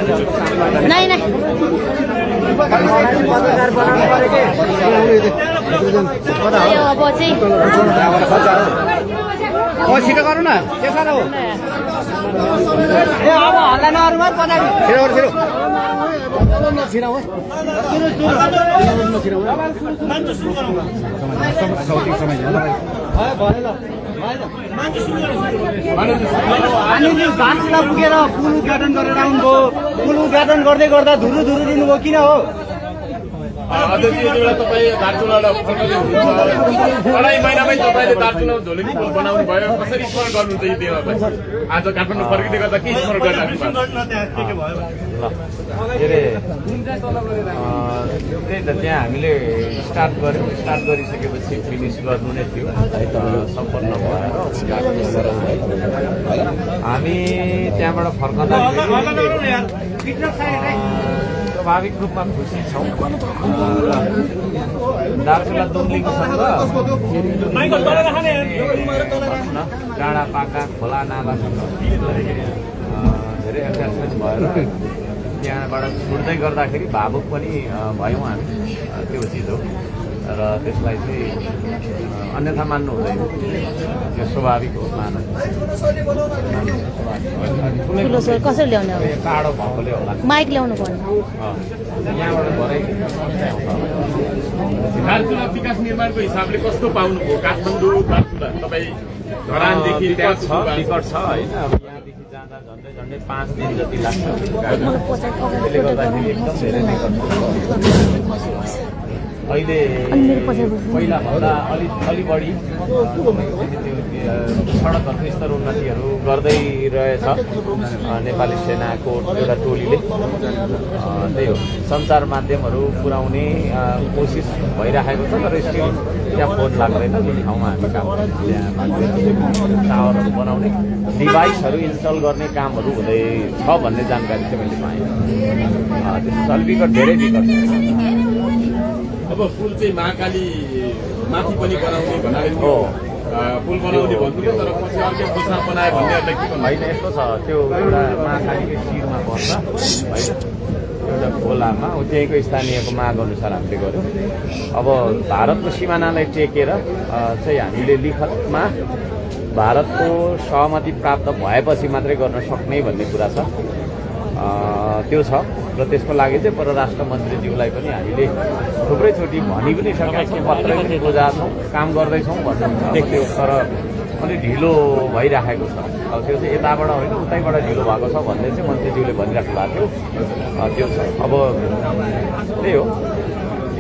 नहीं नहीं यो अब चाहिँ छिटो गर्नु न के साह्रो हो ए अब हल्ला नगर्नु पछाडि छिटो छिटो दार्चुला पुगेर पुल उद्घाटन गरेर आउनुभयो पुल उद्घाटन गर्दै गर्दा धुरु धुरु दिनुभयो किन हो अढाई महिनामै तपाईँले दार्चुला झोलुङी पुल बनाउनु भयो कसरी स्मरण गर्नुहुन्छ यी दिनलाई आज काठमाडौँ फर्किँदै गर्दा के स्मरण गरिराख्नु के अरे त्यही त त्यहाँ हामीले स्टार्ट गरिसकेपछि फिनिस गर्नु नै थियो सम्पन्न भएर हामी त्यहाँबाट फर्कँदा स्वाभाविक रूपमा खुसी छौँ दार्चुला दोमलिङसँग डाँडा पाका खोला नालासँग धेरै एट्याचमेन्ट भएर त्यहाँबाट छुट्दै गर्दाखेरि भावुक पनि भयौँ हामी त्यो चिज हो र त्यसलाई चाहिँ अन्यथा मान्नु हुँदैन त्यो स्वाभाविक हो कसरी ल्याउने अब टाढो भएकोले होला माइक ल्याउनु पर्ने यहाँबाट भरै दार्चुला विकास निर्माणको हिसाबले कस्तो पाउनुभयो काठमाडौँ दार्चुला तपाईँ धरानदेखि त्यहाँ छ टिकट छ होइन अब यहाँदेखि जाँदा झन्डै 5 दिन जति लाग्छ त्यसले गर्दाखेरि एकदम धेरै टिकट अहिले पहिलाभन्दा अलि बढी सडकहरूको स्तर उन्नतिहरू गर्दै रहेछ नेपाली सेनाको एउटा टोलीले त्यही हो सञ्चार माध्यमहरू पुर्याउने कोसिस भइरहेको छ तर स्टिल त्यहाँ फोन लाग्दैन जुन ठाउँमा हामी काम त्यहाँ टावरहरू बनाउने डिभाइसहरू इन्स्टल गर्ने कामहरू हुँदैछ भन्ने जानकारी चाहिँ मैले पाएँ त्यसो विकट धेरै विकट अब पुल चाहिँ महाकाली माथि पनि बनाउने भन्नाले हो पुल बनाउने भन्थ्यो तर पछि अर्कै दिशा बनायो भन्नेहरूलाई के भन्नु होइन यस्तो छ त्यो एउटा महाकालीकै शिरमा पर्छ होइन एउटा खोलामा त्यहीँको स्थानीयको माग अनुसार हामीले गर्यौँ अब भारतको सिमानालाई टेकेर चाहिँ हामीले लिखतमा भारतको सहमति प्राप्त भएपछि मात्रै गर्न सक्ने भन्ने कुरा छ त्यो छ र त्यसको लागि चाहिँ परराष्ट्र मन्त्रीज्यूलाई पनि हामीले थुप्रैचोटि भनि पनि सकेका छौँ पत्र पनि बुझाएको छौँ काम गर्दैछौँ भन्नु देख्थ्यो तर अलिक ढिलो भइराखेको छ अब त्यो चाहिँ यताबाट होइन उतैबाट ढिलो भएको छ भन्ने चाहिँ मन्त्रीज्यूले भनिराख्नु भएको थियो त्यो छ अब त्यही हो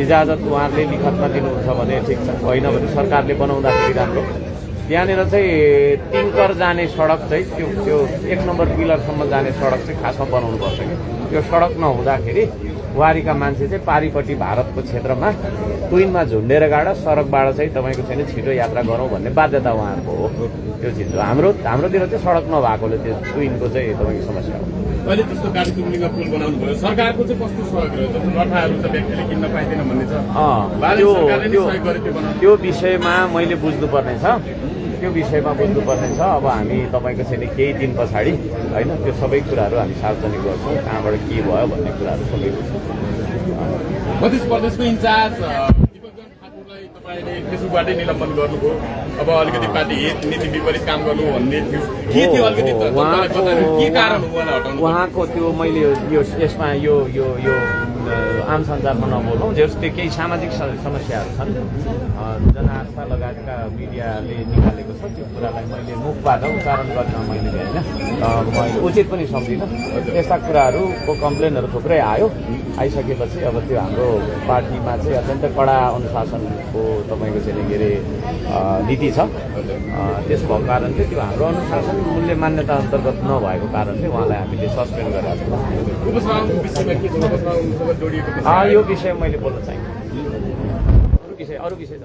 इजाजत उहाँहरूले लिखतमा दिनुहुन्छ भने ठिक छ होइन भने सरकारले बनाउँदाखेरि राम्रो त्यहाँनिर चाहिँ टिङ्कर जाने सडक चाहिँ त्यो 1 नम्बर पिलरसम्म जाने सडक चाहिँ खासमा बनाउनुपर्छ कि त्यो सडक नहुँदाखेरि वारीका मान्छे चाहिँ पारिपट्टि भारतको क्षेत्रमा ट्विनमा झुन्डेर गाडा सडकबाट चाहिँ तपाईँको छैन छिटो यात्रा गरौँ भन्ने बाध्यता उहाँहरूको हो त्यो चिज हो हाम्रोतिर चाहिँ सडक नभएकोले त्यो ट्विनको चाहिँ तपाईँको समस्या हो अहिले त्यस्तो गाडी तुमलिङमा पुल बनाउनु भयो सरकारको चाहिँ कस्तो सहयोग रहेछ लठाहरू त व्यक्तिले किन्न पाइँदैन भन्ने छ त्यो विषयमा मैले बुझ्नुपर्ने छ त्यो विषयमा बुझ्नुपर्ने छ अब हामी तपाईँको छैन केही दिन पछाडि होइन त्यो सबै कुराहरू हामी सार्वजनिक गर्छौँ कहाँबाट के भयो भन्ने कुराहरू सबै मध्य प्रदेशको इन्चार्ज ठाकुरलाई तपाईँले फेसबुकबाटै निलम्बन गर्नुभयो अब अलिकति पार्टी हित नीति विपरीत काम गर्नु भन्ने थियो के थियो अलिकति के कारण हो उहाँको त्यो मैले यसमा यो आम सञ्चारमा नबोलौँ जस्तै केही सामाजिक समस्याहरू छन् जनआस्था लगायतका मिडियाले निकालेको छ त्यो कुरालाई मैले मुखबाट उच्चारण गर्न मैले मैले उचित पनि सम्झिनँ यस्ता कुराहरूको कम्प्लेनहरू थुप्रै आइसकेपछि अब त्यो हाम्रो पार्टीमा चाहिँ अत्यन्त कडा अनुशासनको तपाईँको चाहिँ के अरे नीति छ त्यस भएको कारणले त्यो हाम्रो अनुशासन मूल्य मान्यता अन्तर्गत नभएको कारणले उहाँलाई हामीले सस्पेन्ड गरेका छौँ यो विषय मैले बोल्न चाहेँ अरू विषय छ